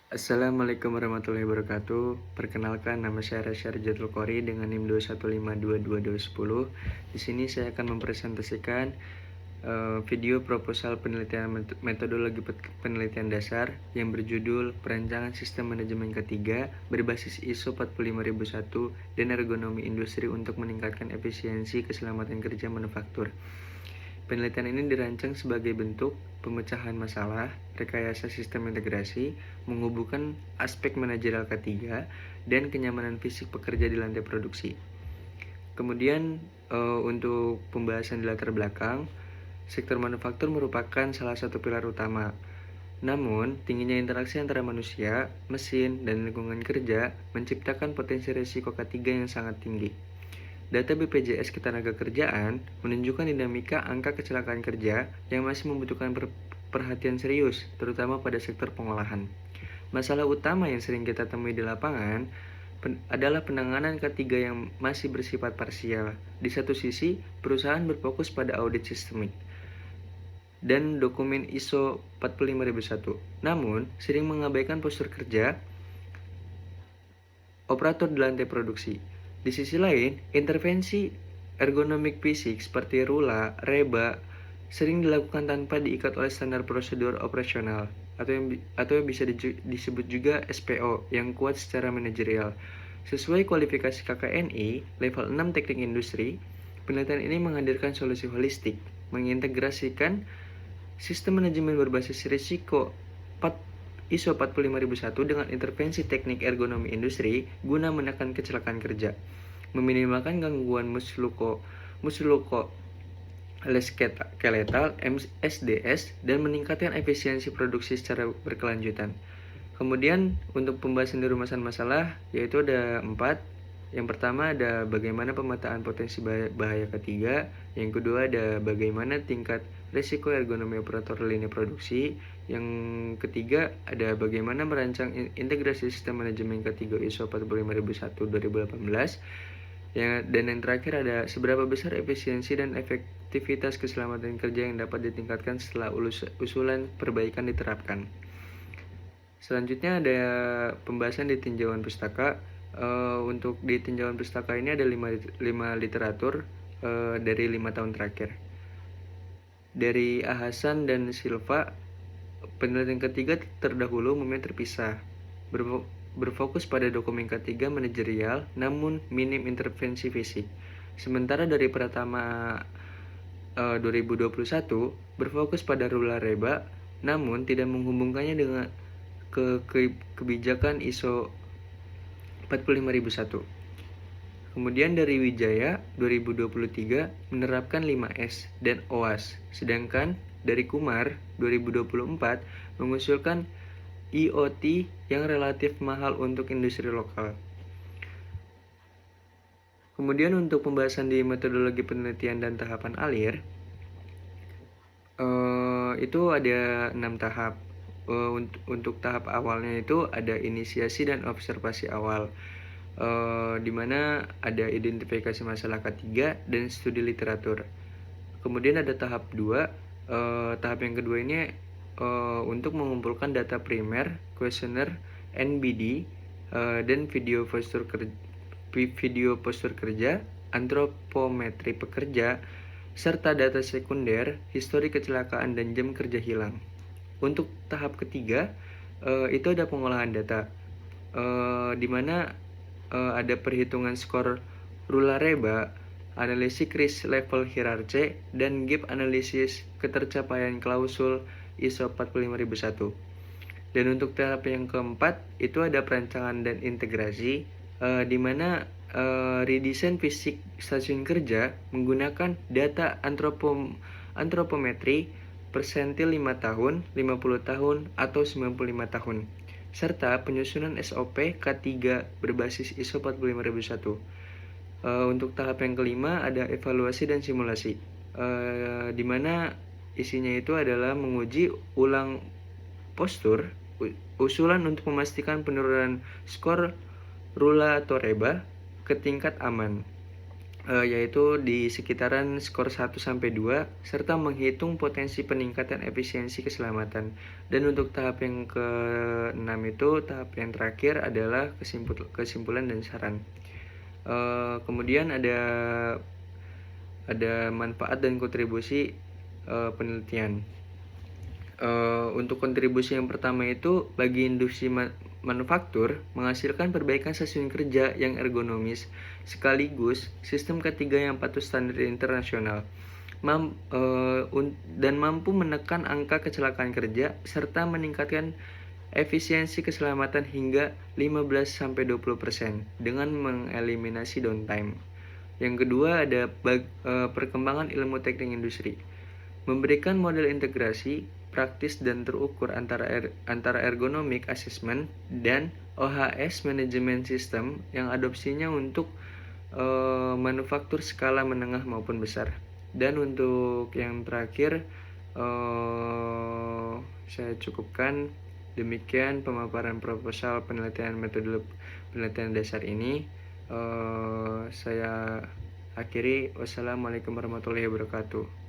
Assalamualaikum warahmatullahi wabarakatuh. Perkenalkan, nama saya Rasya Rajatul Qori dengan NIM 2152210. Di sini saya akan mempresentasikan video proposal penelitian metodologi penelitian dasar yang berjudul Perancangan Sistem Manajemen Ketiga berbasis ISO 45001 dan ergonomi industri untuk meningkatkan efisiensi keselamatan kerja manufaktur. Penelitian ini dirancang sebagai bentuk pemecahan masalah, rekayasa sistem integrasi, menghubungkan aspek manajerial ketiga, dan kenyamanan fisik pekerja di lantai produksi. Kemudian untuk pembahasan di latar belakang, sektor manufaktur merupakan salah satu pilar utama. Namun, tingginya interaksi antara manusia, mesin, dan lingkungan kerja menciptakan potensi risiko ketiga yang sangat tinggi. Data BPJS Ketenagakerjaan menunjukkan dinamika angka kecelakaan kerja yang masih membutuhkan perhatian serius, terutama pada sektor pengolahan. Masalah utama yang sering kita temui di lapangan adalah penanganan ketiga yang masih bersifat parsial. Di satu sisi, perusahaan berfokus pada audit sistemik dan dokumen ISO 45001. Namun, sering mengabaikan postur kerja operator di lantai produksi. Di sisi lain, intervensi ergonomik fisik seperti rula, reba, sering dilakukan tanpa diikat oleh standar prosedur operasional atau yang bisa disebut juga SPO yang kuat secara manajerial. Sesuai kualifikasi KKNI level 6 teknik industri, penelitian ini menghadirkan solusi holistik, mengintegrasikan sistem manajemen berbasis risiko ISO 45001 dengan intervensi teknik ergonomi industri guna menekan kecelakaan kerja, meminimalkan gangguan muskuloskeletal (MSDS) dan meningkatkan efisiensi produksi secara berkelanjutan. Kemudian untuk pembahasan di rumusan masalah yaitu ada 4. Yang pertama ada bagaimana pemetaan potensi bahaya ketiga. Yang kedua ada bagaimana tingkat risiko ergonomi operator lini produksi. Yang ketiga ada bagaimana merancang integrasi sistem manajemen ketiga ISO 45001 2018. Dan yang terakhir ada seberapa besar efisiensi dan efektivitas keselamatan kerja yang dapat ditingkatkan setelah usulan perbaikan diterapkan. Selanjutnya ada pembahasan di tinjauan pustaka. Untuk di tinjauan pustaka ini ada 5 literatur dari 5 tahun terakhir. Dari Hasan dan Silva, penelitian ketiga terdahulu umumnya terpisah, berfokus pada dokumen ketiga manajerial namun minim intervensi fisik. Sementara dari Pratama 2021 berfokus pada rula reba namun tidak menghubungkannya dengan kebijakan ISO 45001. Kemudian dari Wijaya 2023 menerapkan 5S dan OAS, sedangkan dari Kumar 2024 mengusulkan IoT yang relatif mahal untuk industri lokal. Kemudian untuk pembahasan di metodologi penelitian dan tahapan alir, itu ada 6 tahap. Untuk tahap awalnya itu ada inisiasi dan observasi awal, di mana ada identifikasi masalah ketiga dan studi literatur. Kemudian ada tahap 2. Tahap yang kedua ini untuk mengumpulkan data primer, kuesioner, NBD, dan video postur kerja, antropometri pekerja, serta data sekunder, histori kecelakaan dan jam kerja hilang. Untuk tahap ketiga itu ada pengolahan data, di mana ada perhitungan skor rula reba, analisis risk level hierarchy, dan gap analisis ketercapaian klausul ISO 45001. Dan untuk tahap yang keempat itu ada perancangan dan integrasi, di mana redesign fisik stasiun kerja menggunakan data antropometri persentil 5 tahun, 50 tahun, atau 95 tahun, serta penyusunan SOP K3 berbasis ISO 45001. Untuk tahap yang kelima ada evaluasi dan simulasi, di mana isinya itu adalah menguji ulang postur, usulan untuk memastikan penurunan skor rula atau reba ke tingkat aman. yaitu di sekitaran skor 1-2 serta menghitung potensi peningkatan efisiensi keselamatan. Dan untuk tahap yang ke-6 itu, tahap yang terakhir adalah kesimpulan dan saran. Kemudian ada manfaat dan kontribusi penelitian. Untuk kontribusi yang pertama itu, bagi industri manufaktur menghasilkan perbaikan stasiun kerja yang ergonomis sekaligus sistem ketiga yang patuh standar internasional dan mampu menekan angka kecelakaan kerja serta meningkatkan efisiensi keselamatan hingga 15-20% dengan mengeliminasi downtime. Yang kedua ada perkembangan ilmu teknik industri, memberikan model integrasi praktis dan terukur antara ergonomic assessment dan OHS management system yang adopsinya untuk manufaktur skala menengah maupun besar. Dan untuk yang terakhir, saya cukupkan. Demikian pemaparan proposal penelitian metode penelitian dasar ini. Saya akhiri. Wassalamualaikum warahmatullahi wabarakatuh.